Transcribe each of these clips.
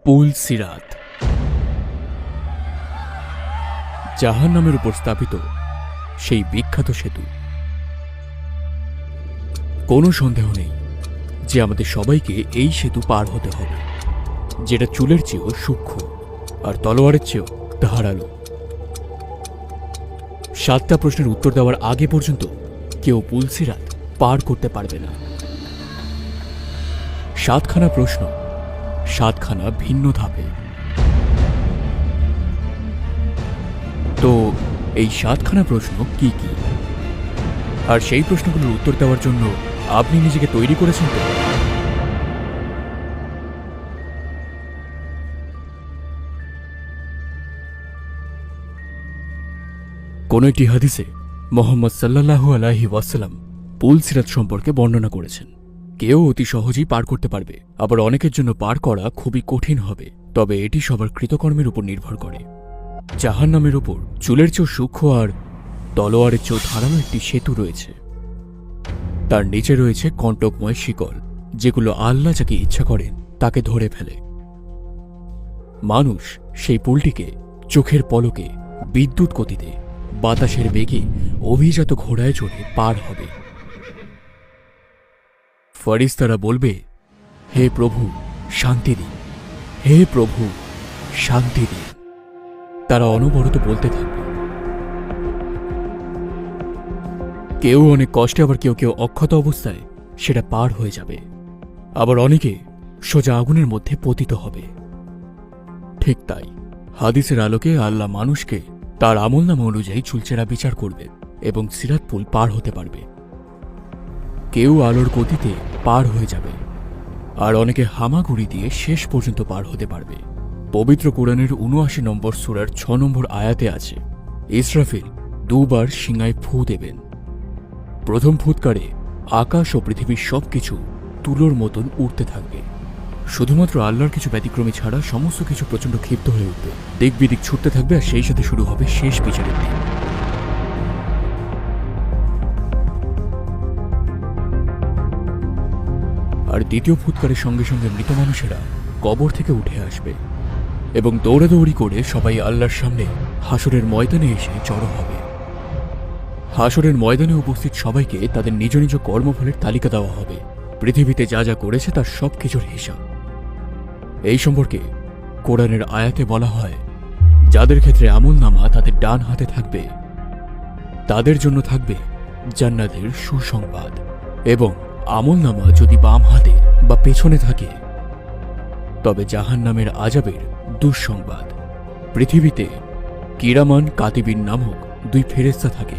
পুল সিরাত জাহান্নামের উপর স্থাপিত সেই বিখ্যাত সেতু। কোনো সন্দেহ নেই যে আমাদের সবাইকে এই সেতু পার হতে হবে, যেটা চুলের চেয়েও সূক্ষ্ম আর তলোয়ারের চেয়েও ধারালো। 7টা প্রশ্নের উত্তর দেওয়ার আগে পর্যন্ত কেউ পুল সিরাত পার করতে পারবে না। 7খানা প্রশ্ন, 7খানা ভিন্ন ধাপে। তো এই 7খানা প্রশ্ন কি কি, আর সেই প্রশ্নগুলোর উত্তর দেওয়ার জন্য আপনি নিজেকে তৈরি করেছেন তো? কোন একটি হাদিসে মুহাম্মদ সাল্লাল্লাহু আলাইহি ওয়াসাল্লাম পুল সিরাত সম্পর্কে বর্ণনা করেছেন। কেউ অতি সহজেই পার করতে পারবে, আবার অনেকের জন্য পার করা খুবই কঠিন হবে। তবে এটি সবার কৃতকর্মের উপর নির্ভর করে। জাহান্নামের উপর চুলের চেয়েও সূক্ষ্ম আর তলোয়ারের চেয়েও ধারালো একটি সেতু রয়েছে। তার নিচে রয়েছে কণ্টকময় শিকল, যেগুলো আল্লাহ যাকে ইচ্ছা করেন তাকে ধরে ফেলে। মানুষ সেই পুলটিকে চোখের পলকে, বিদ্যুৎ গতিতে, বাতাসের বেগে, অভিজাত ঘোড়ায় চড়ে পার হবে। ফেরেশতারা বলবে, হে প্রভু শান্তি দিন, হে প্রভু শান্তি দিন। তারা অনবরত বলতে থাকবে। কেউ অনেক কষ্টে, আবার কেউ কেউ অক্ষত অবস্থায় সেটা পার হয়ে যাবে। আবার অনেকে সোজা আগুনের মধ্যে পতিত হবে। ঠিক তাই, হাদিসের আলোকে আল্লাহ মানুষকে তার আমলনামা অনুযায়ী চুলচেরা বিচার করবে এবং সিরাত পুল পার হতে পারবে। কেউ আলোর গতিতে পার হয়ে যাবে, আর অনেকে হামাগুড়ি দিয়ে শেষ পর্যন্ত পার হতে পারবে। পবিত্র কোরআনের ৭৯ নম্বর সূরার ৬ নম্বর আয়াতে আছে, ইসরাফিল 2 বার শিঙায় ফু দেবেন। প্রথম ফুৎকারে আকাশ ও পৃথিবীর সবকিছু তুলোর মতন উড়তে থাকবে। শুধুমাত্র আল্লাহর কিছু ব্যতিক্রমী ছাড়া সমস্ত কিছু প্রচণ্ড ক্ষিপ্ত হয়ে উঠবে, দিক বিদিক ছুটতে থাকবে, আর সেই সাথে শুরু হবে শেষ বিচারের দিন। আর দ্বিতীয় ফুৎকারের সঙ্গে সঙ্গে মৃত মানুষেরা কবর থেকে উঠে আসবে এবং দৌড়াদৌড়ি করে সবাই আল্লাহর সামনে হাসরের ময়দানে এসে জড়ো হবে। হাসরের ময়দানে উপস্থিত সবাইকে তাদের নিজ নিজ কর্মফলের তালিকা দেওয়া হবে, পৃথিবীতে যা যা করেছে তার সবকিছুর হিসাব। এই সম্পর্কে কোরআনের আয়াতে বলা হয়, যাদের ক্ষেত্রে আমলনামা তাদের ডান হাতে থাকবে তাদের জন্য থাকবে জান্নাতের সুসংবাদ, এবং আমলনামা যদি বাম হাতে বা পেছনে থাকে তবে জাহান্নামের আযাবের দুঃসংবাদ। পৃথিবীতে কিরামান কাতিবিন নামক 2 ফেরেশতা থাকে,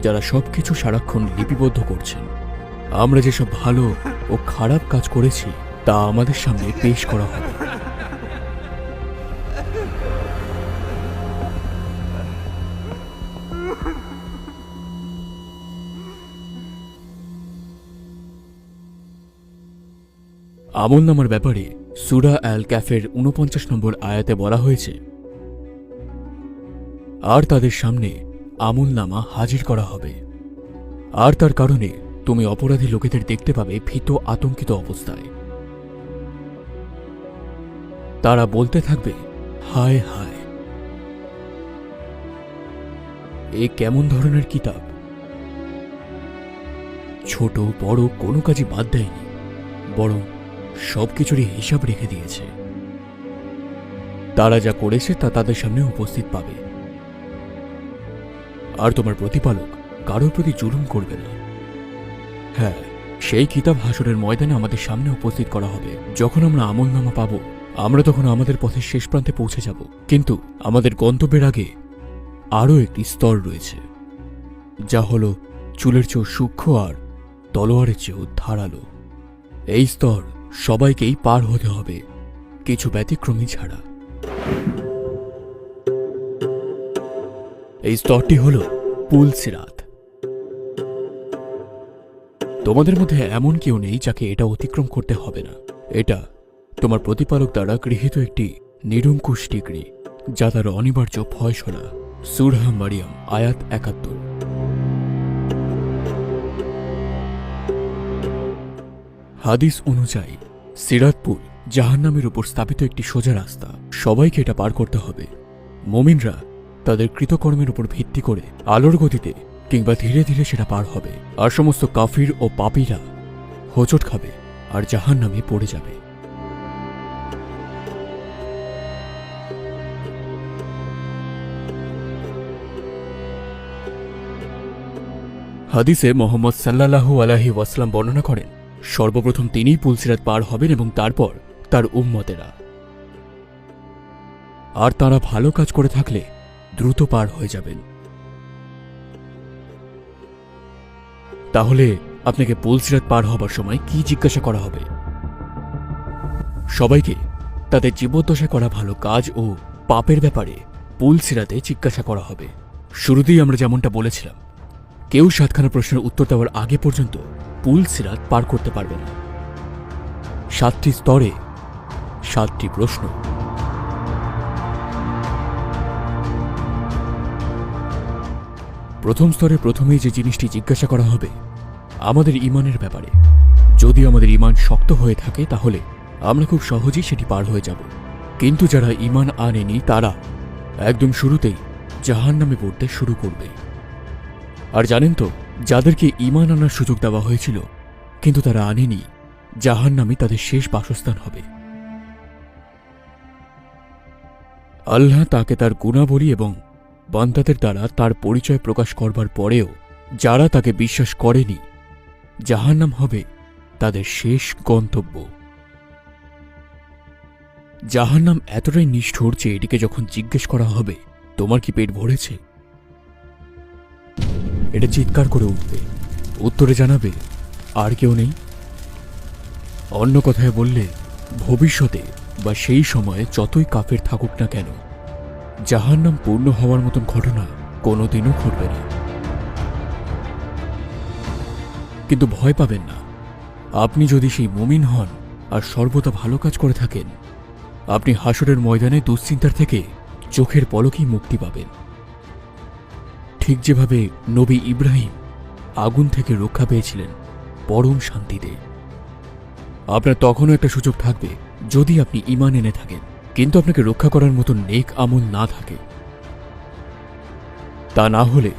যারা সবকিছু সারাক্ষণ লিপিবদ্ধ করছেন। আমরা যেসব ভালো ও খারাপ কাজ করেছি তা আমাদের সামনে পেশ করা হবে। আমলনামার ব্যাপারে সূরা আল কাফের ৪৯ নম্বর আয়াতে বলা হয়েছে, আর তাদের সামনে আমলনামা হাজির করা হবে, আর তার কারণে তুমি অপরাধী লোকেদের দেখতে পাবে ভীত আতঙ্কিত অবস্থায়। তারা বলতে থাকবে, হায় হায়, এ কেমন ধরনের কিতাব! ছোট বড় কোনো কাজই বাদ দেয়নি, বরং সবকিছুরই হিসাব রেখে দিয়েছে। তারা যা করেছে তা তাদের সামনে উপস্থিত পাবে, আর তোমার প্রতিপালক কারোর প্রতি জুলুম করবে না। হ্যাঁ, সেই কিতাব হাসরের ময়দানে আমাদের সামনে উপস্থিত করা হবে। যখন আমরা আমলনামা পাব, আমরা তখন আমাদের পথের শেষ প্রান্তে পৌঁছে যাব। কিন্তু আমাদের গন্তব্যের আগে আরও একটি স্তর রয়েছে, যা হল চুলের চেয়েও সূক্ষ্ম আর তলোয়ারের চেয়েও ধারালো। এই স্তর সবাইকেই পার হতে হবে, কিছু ব্যতিক্রমী ছাড়া। এই স্তরটি হল পুল সিরাত। তোমাদের মধ্যে এমন কেউ নেই যাকে এটা অতিক্রম করতে হবে না। এটা তোমার প্রতিপালক দ্বারা গৃহীত একটি নিরঙ্কুশ ডিগ্রি, যা তার অনিবার্য ফয়সালা। সূরা মারিয়াম আয়াত ৭১। হাদিস অনুযায়ী সিরাত পুল জাহান্নামের উপর স্থাপিত একটি সোজা রাস্তা। সবাইকে এটা পার করতে হবে। মুমিনরা তাদের কৃতকর্মের উপর ভিত্তি করে আলোর গতিতে কিংবা ধীরে ধীরে সেটা পার হবে, আর সমস্ত কাফির ও পাপীরা হোঁচট খাবে আর জাহান্নামে পড়ে যাবে। হাদিসে মোহাম্মদ সাল্লাল্লাহু আলাইহি ওয়াসাল্লাম বর্ণনা করেন, সর্বপ্রথম তিনিই পুলসিরাত পার হবেন এবং তারপর তার উম্মতেরা। আর তারা ভালো কাজ করে থাকলে দ্রুত পার হয়ে যাবেন। তাহলে আপনাকে পুলসিরাত পার হবার সময় কি জিজ্ঞাসা করা হবে? সবাইকে তাদের জীবদ্দশায় করা ভালো কাজ ও পাপের ব্যাপারে পুলসিরাতে জিজ্ঞাসা করা হবে। শুরুতেই আমরা যেমনটা বলেছিলাম, কেউ 7খানা প্রশ্নের উত্তর দেওয়ার আগে পর্যন্ত পুলসিরাত পার করতে পারবে না। 7টি স্তরে 7টি প্রশ্ন। প্রথম স্তরে প্রথমেই যে জিনিসটি জিজ্ঞাসা করা হবে আমাদের ঈমানের ব্যাপারে। যদি আমাদের ঈমান শক্ত হয়ে থাকে তাহলে আমরা খুব সহজেই সেটি পার হয়ে যাব, কিন্তু যারা ঈমান আনেনি তারা একদম শুরুতেই জাহান্নামে পড়তে শুরু করবে। আর জানেন তো, যাদেরকে ঈমান আনার সুযোগ দেওয়া হয়েছিল কিন্তু তারা আনেনি, জাহান্নামই তাদের শেষ বাসস্থান হবে। আল্লাহ তাকে তার গুণাবলী এবং বান্দাদের দ্বারা তার পরিচয় প্রকাশ করবার পরেও যারা তাকে বিশ্বাস করেনি, জাহান্নাম হবে তাদের শেষ গন্তব্য। জাহান্নাম এতটাই নিষ্ঠুর যে এটিকে যখন জিজ্ঞেস করা হবে, তোমার কি পেট ভরেছে, এটা চিৎকার করে উঠবে। উত্তরে জানাবে, আর কেউ নেই। অন্য কথায় বললে, ভবিষ্যতে বা সেই সময়ে যতই কাফের থাকুক না কেন, জাহান্নাম পূর্ণ হওয়ার মতন ঘটনা কোনোদিনও ঘটবে না। কিন্তু ভয় পাবেন না। আপনি যদি সেই মুমিন হন আর সর্বদা ভালো কাজ করে থাকেন, আপনি হাসরের ময়দানে দুশ্চিন্তার থেকে চোখের পলকেই মুক্তি পাবেন। ঠিক যেভাবে নবী ইব্রাহিম আগুন থেকে রক্ষা পেয়েছিলেন পরম শান্তিতে, আপনার তখনও একটা সুযোগ থাকবে যদি আপনি ঈমান এনে থাকেন, কিন্তু আপনাকে রক্ষা করার মতো নেক আমল না থাকে। তা না হলে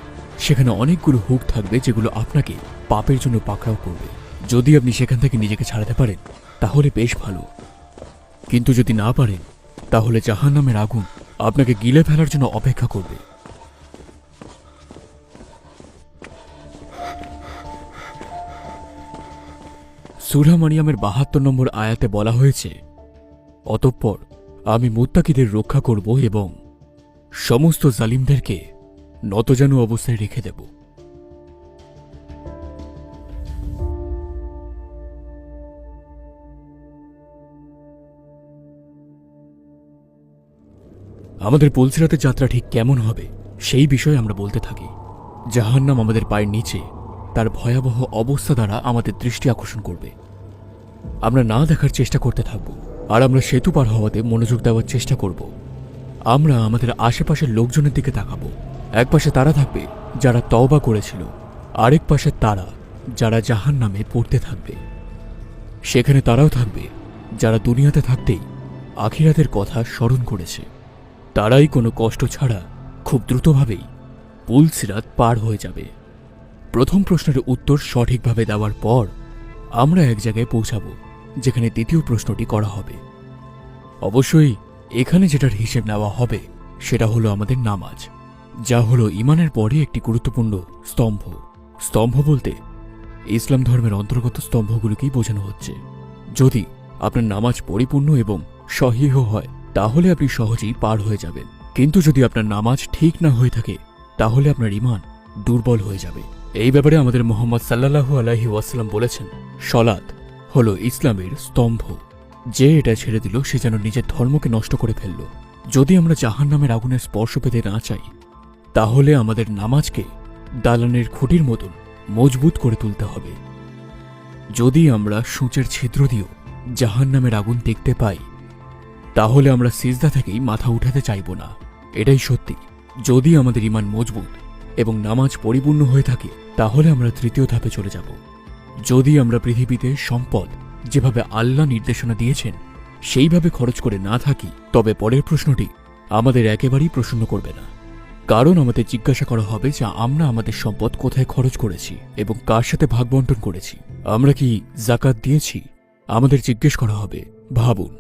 সেখানে অনেকগুলো হুক থাকবে যেগুলো আপনাকে পাপের জন্য পাকড়াও করবে। যদি আপনি সেখান থেকে নিজেকে ছাড়াতে পারেন তাহলে বেশ ভালো, কিন্তু যদি না পারেন তাহলে জাহান্নামের আগুন আপনাকে গিলে ফেলার জন্য অপেক্ষা করবে। সূরা মারিয়ামের ৭২ নম্বর আয়াতে বলা হয়েছে, অতঃপর আমি মুত্তাকিদের রক্ষা করব এবং সমস্ত জালিমদেরকে নতজানু অবস্থায় রেখে দেব। আমাদের পুলসিরাতের যাত্রা ঠিক কেমন হবে সেই বিষয়ে আমরা বলতে থাকি। জাহান্নাম আমাদের পায়ের নিচে তার ভয়াবহ অবস্থা দ্বারা আমাদের দৃষ্টি আকর্ষণ করবে। আমরা না দেখার চেষ্টা করতে থাকব, আর আমরা সেতু পার হওয়াতে মনোযোগ দেওয়ার চেষ্টা করব। আমরা আমাদের আশেপাশের লোকজনের দিকে তাকাবো। এক পাশে তারা থাকবে যারা তওবা করেছিল, আরেক পাশে তারা যারা জাহান্নামে পড়তে থাকবে। সেখানে তারাও থাকবে যারা দুনিয়াতে থাকতেই আখিরাতের কথা স্মরণ করেছে। তারাই কোনো কষ্ট ছাড়া খুব দ্রুতভাবেই পুলসিরাত পার হয়ে যাবে। প্রথম প্রশ্নের উত্তর সঠিকভাবে দেওয়ার পর আমরা এক জায়গায় পৌঁছাব যেখানে দ্বিতীয় প্রশ্নটি করা হবে। অবশ্যই এখানে যেটার হিসেব নেওয়া হবে সেটা হলো আমাদের নামাজ, যা হলো ঈমানের পরে একটি গুরুত্বপূর্ণ স্তম্ভ। স্তম্ভ বলতে ইসলাম ধর্মের অন্তর্গত স্তম্ভগুলোকেই বোঝানো হচ্ছে। যদি আপনার নামাজ পরিপূর্ণ এবং সহিহ হয় তাহলে আপনি সহজেই পার হয়ে যাবেন, কিন্তু যদি আপনার নামাজ ঠিক না হয়ে থাকে তাহলে আপনার ঈমান দুর্বল হয়ে যাবে। এই ব্যাপারে আমাদের মুহাম্মদ সাল্লাল্লাহু আলাইহি ওয়াসাল্লাম বলেছেন, সলাত হলো ইসলামের স্তম্ভ। যে এটা ছেড়ে দিল সে যেন নিজের ধর্মকে নষ্ট করে ফেলল। যদি আমরা জাহান্নামের আগুনের স্পর্শ পেতে না চাই তাহলে আমাদের নামাজকে দালানের খুঁটির মতন মজবুত করে তুলতে হবে। যদি আমরা সূঁচের ছিদ্র দিয়েও জাহান্নামের আগুন দেখতে পাই তাহলে আমরা সিজদা থেকেই মাথা উঠাতে চাইব না। এটাই সত্যি। যদি আমাদের ঈমান মজবুত এবং নামাজ পরিপূর্ণ হয়ে থাকে তাহলে আমরা তৃতীয় ধাপে চলে যাব। যদি আমরা পৃথিবীতে সম্পদ যেভাবে আল্লাহ নির্দেশনা দিয়েছেন সেইভাবে খরচ করে না থাকি, তবে পরের প্রশ্নটি আমাদের একেবারেই প্রসন্ন করবে না। কারণ আমাদের জিজ্ঞাসা করা হবে যে আমরা আমাদের সম্পদ কোথায় খরচ করেছি এবং কার সাথে ভাগ বন্টন করেছি। আমরা কি জাকাত দিয়েছি? আমাদের জিজ্ঞেস করা হবে, ভাবুন,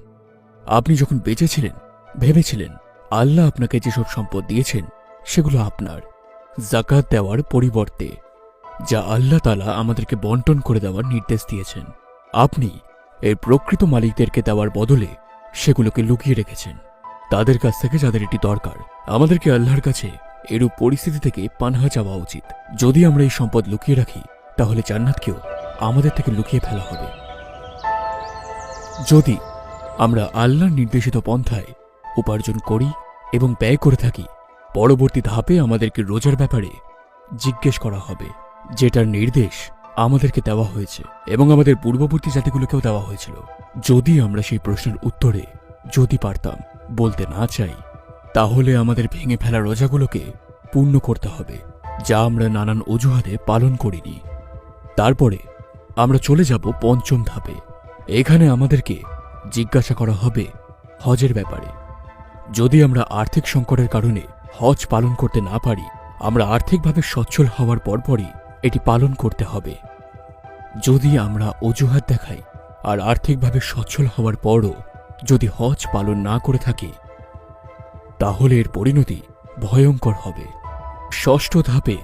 আপনি যখন বেঁচে ছিলেন ভেবেছিলেন আল্লাহ আপনাকে যেসব সম্পদ দিয়েছেন সেগুলো আপনার, জাকাত দেওয়ার পরিবর্তে যা আল্লাহ তাআলা আমাদেরকে বন্টন করে দেওয়ার নির্দেশ দিয়েছেন, আপনি এর প্রকৃত মালিকদেরকে দেওয়ার বদলে সেগুলোকে লুকিয়ে রেখেছেন তাদের কাছ থেকে যাদের এটি দরকার। আমাদেরকে আল্লাহর কাছে এরূপ পরিস্থিতি থেকে পানাহা চাওয়া উচিত। যদি আমরা এই সম্পদ লুকিয়ে রাখি তাহলে জান্নাতকেও আমাদের থেকে লুকিয়ে ফেলা হবে। যদি আমরা আল্লাহর নির্দেশিত পন্থায় উপার্জন করি এবং ব্যয় করে থাকি, পরবর্তী ধাপে আমাদেরকে রোজার ব্যাপারে জিজ্ঞেস করা হবে, যেটার নির্দেশ আমাদেরকে দেওয়া হয়েছে এবং আমাদের পূর্ববর্তী জাতিগুলোকেও দেওয়া হয়েছিল। যদি আমরা সেই প্রশ্নের উত্তরে যদি পারতাম বলতে না চাই, তাহলে আমাদের ভেঙে ফেলা রোজাগুলোকে পূর্ণ করতে হবে, যা আমরা নানান অজুহাতে পালন করিনি। তারপরে আমরা চলে যাব পঞ্চম ধাপে। এখানে আমাদেরকে জিজ্ঞাসা করা হবে হজের ব্যাপারে। যদি আমরা আর্থিক সংকটের কারণে হজ পালন করতে না পারি, আমরা আর্থিকভাবে সচ্ছল হওয়ার পরপরই এটি পালন করতে হবে। যদি আমরা অজুহাত দেখাই আর আর্থিকভাবে সচ্ছল হওয়ার পরও যদি হজ পালন না করে থাকি, তাহলে এর পরিণতি ভয়ঙ্কর হবে। ষষ্ঠ ধাপে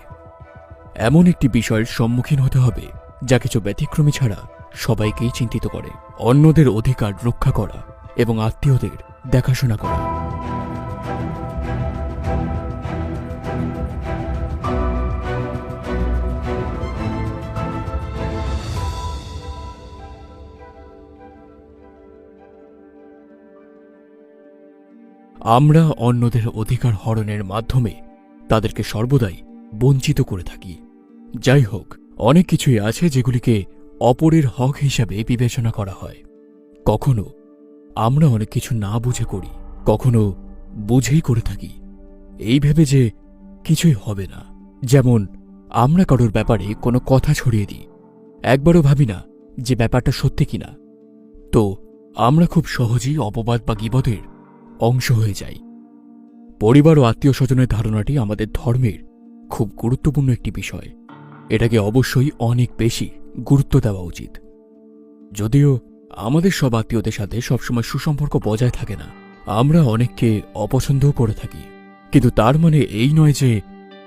এমন একটি বিষয়ের সম্মুখীন হতে হবে যা কিছু ব্যতিক্রমী ছাড়া সবাইকেই চিন্তিত করে, অন্যদের অধিকার রক্ষা করা এবং আত্মীয়দের দেখাশোনা করা। আমরা অন্যদের অধিকার হরণের মাধ্যমে তাদেরকে সর্বদাই বঞ্চিত করে থাকি। যাই হোক, অনেক কিছুই আছে যেগুলিকে অপরের হক হিসাবে বিবেচনা করা হয়। কখনো আমরা অনেক কিছু না বুঝে করি, কখনো বুঝেই করে থাকি এই ভেবে যে কিছুই হবে না। যেমন আমরা কারোর ব্যাপারে কোনো কথা ছড়িয়ে দিই, একবারও ভাবি না যে ব্যাপারটা সত্যি কিনা, তো আমরা খুব সহজেই অপবাদ বা গীবতের অংশ হয়ে যাই। পরিবার ও আত্মীয় স্বজনের ধারণাটি আমাদের ধর্মের খুব গুরুত্বপূর্ণ একটি বিষয়। এটাকে অবশ্যই অনেক বেশি গুরুত্ব দেওয়া উচিত। যদিও আমাদের সব আত্মীয়দের সাথে সবসময় সুসম্পর্ক বজায় থাকে না, আমরা অনেককে অপছন্দও করে থাকি, কিন্তু তার মানে এই নয় যে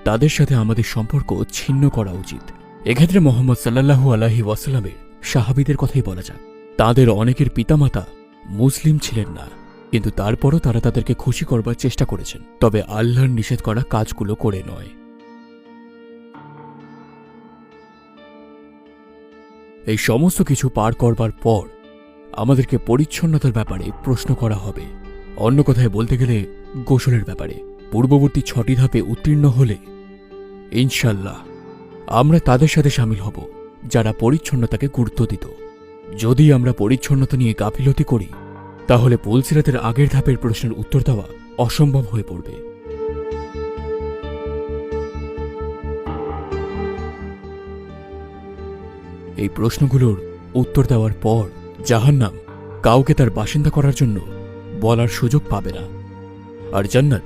তাদের সাথে আমাদের সম্পর্ক ছিন্ন করা উচিত। এক্ষেত্রে মুহাম্মদ সাল্লাল্লাহু আলাইহি ওয়াসাল্লামের সাহাবীদের কথাই বলা যাক। তাদের অনেকের পিতামাতা মুসলিম ছিলেন না, কিন্তু তারপরও তারা তাদেরকে খুশি করবার চেষ্টা করেছেন, তবে আল্লাহর নিষেধ করা কাজগুলো করে নয়। এই সমস্ত কিছু পার করবার পর আমাদেরকে পরিচ্ছন্নতার ব্যাপারে প্রশ্ন করা হবে। অন্য কথায় বলতে গেলে গোসলের ব্যাপারে। পূর্ববর্তী 6টি ধাপে উত্তীর্ণ হলে ইনশাল্লাহ আমরা তাদের সাথে সামিল হব যারা পরিচ্ছন্নতাকে গুরুত্ব দিত। যদি আমরা পরিচ্ছন্নতা নিয়ে গাফিলতি করি, তাহলে পুলসিরাতের আগের ধাপের প্রশ্নের উত্তর দেওয়া অসম্ভব হয়ে পড়বে। এই প্রশ্নগুলোর উত্তর দেওয়ার পর জাহান্নাম কাউকে তার বাসিন্দা করার জন্য বলার সুযোগ পাবে না, আর জান্নাত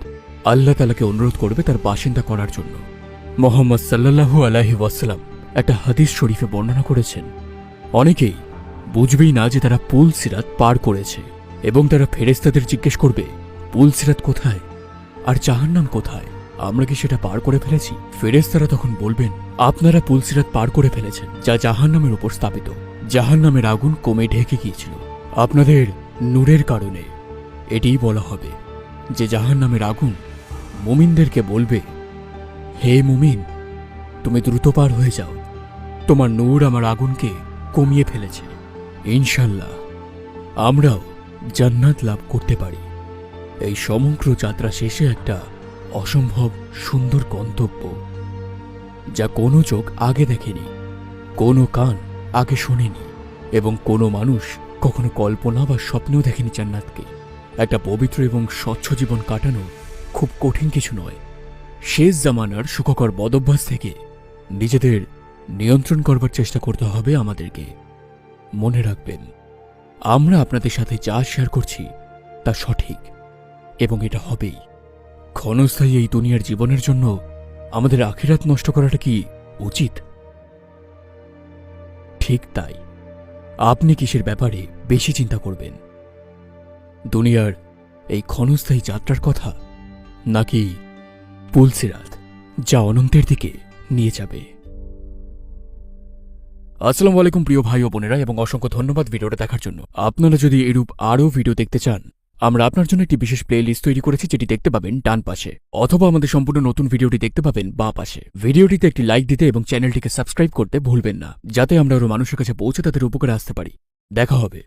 আল্লাহ তাআলাকে অনুরোধ করবে তার বাসিন্দা করার জন্য। মুহাম্মদ সাল্লাল্লাহু আলাইহি ওয়াসাল্লাম একটা হাদিস শরীফে বর্ণনা করেছেন, অনেকেই বুঝবেই না যে তারা পুলসিরাত পার করেছে এবং তারা ফেরেশতাদের জিজ্ঞেস করবে পুলসিরাত কোথায় আর জাহান্নাম কোথায়, আমরা কি সেটা পার করে ফেলেছি? ফেরেশতারা তখন বলবেন, আপনারা পুলসিরাত পার করে ফেলেছেন, যা জাহান্নামের উপর স্থাপিত। জাহান্নামের আগুন কমে ঢেকে গিয়েছিল আপনাদের নূরের কারণে। এটিই বলা হবে যে জাহান্নামের আগুন মুমিনদেরকে বলবে, হে মুমিন, তুমি দ্রুত পার হয়ে যাও, তোমার নূর আমার আগুনকে কমিয়ে ফেলেছে। ইনশাল্লাহ আমরাও জান্নাত লাভ করতে পারি। এই সমগ্র যাত্রা শেষে একটা অসম্ভব সুন্দর গন্তব্য, যা কোনো চোখ আগে দেখেনি, কোনো কান আগে শোনেনি এবং কোনো মানুষ কখনো কল্পনা বা স্বপ্নেও দেখেনি জান্নাতকে। একটা পবিত্র এবং স্বচ্ছ জীবন কাটানো খুব কঠিন কিছু নয়। শেষ জামানার সুখকর বদভ্যাস থেকে নিজেদের নিয়ন্ত্রণ করবার চেষ্টা করতে হবে আমাদেরকে। মনে রাখবেন, আমরা আপনাদের সাথে যা শেয়ার করছি তা সঠিক এবং এটা হবেই। ক্ষণস্থায়ী এই দুনিয়ার জীবনের জন্য আমাদের আখিরাত নষ্ট করাটা কি উচিত? ঠিক তাই। আপনি কিসের ব্যাপারে বেশি চিন্তা করবেন? দুনিয়ার এই ক্ষণস্থায়ী যাত্রার কথা, নাকি পুলসিরাত যা অনন্তের দিকে নিয়ে যাবে? আসসালামু আলাইকুম প্রিয় ভাই ও বোনেরা, এবং অসংখ্য ধন্যবাদ ভিডিওটা দেখার জন্য। আপনারা যদি এরূপ আরও ভিডিও দেখতে চান, আমরা আপনার জন্য একটি বিশেষ প্লে লিস্ট তৈরি করেছি, যেটি দেখতে পাবেন ডান পাশে, অথবা আমাদের সম্পূর্ণ নতুন ভিডিওটি দেখতে পাবেন বাঁ পাশে। ভিডিওটিতে একটি লাইক দিতে এবং চ্যানেলটিকে সাবস্ক্রাইব করতে ভুলবেন না, যাতে আমরা আরও মানুষের কাছে পৌঁছে তাদের উপকারে আসতে পারি। দেখা হবে।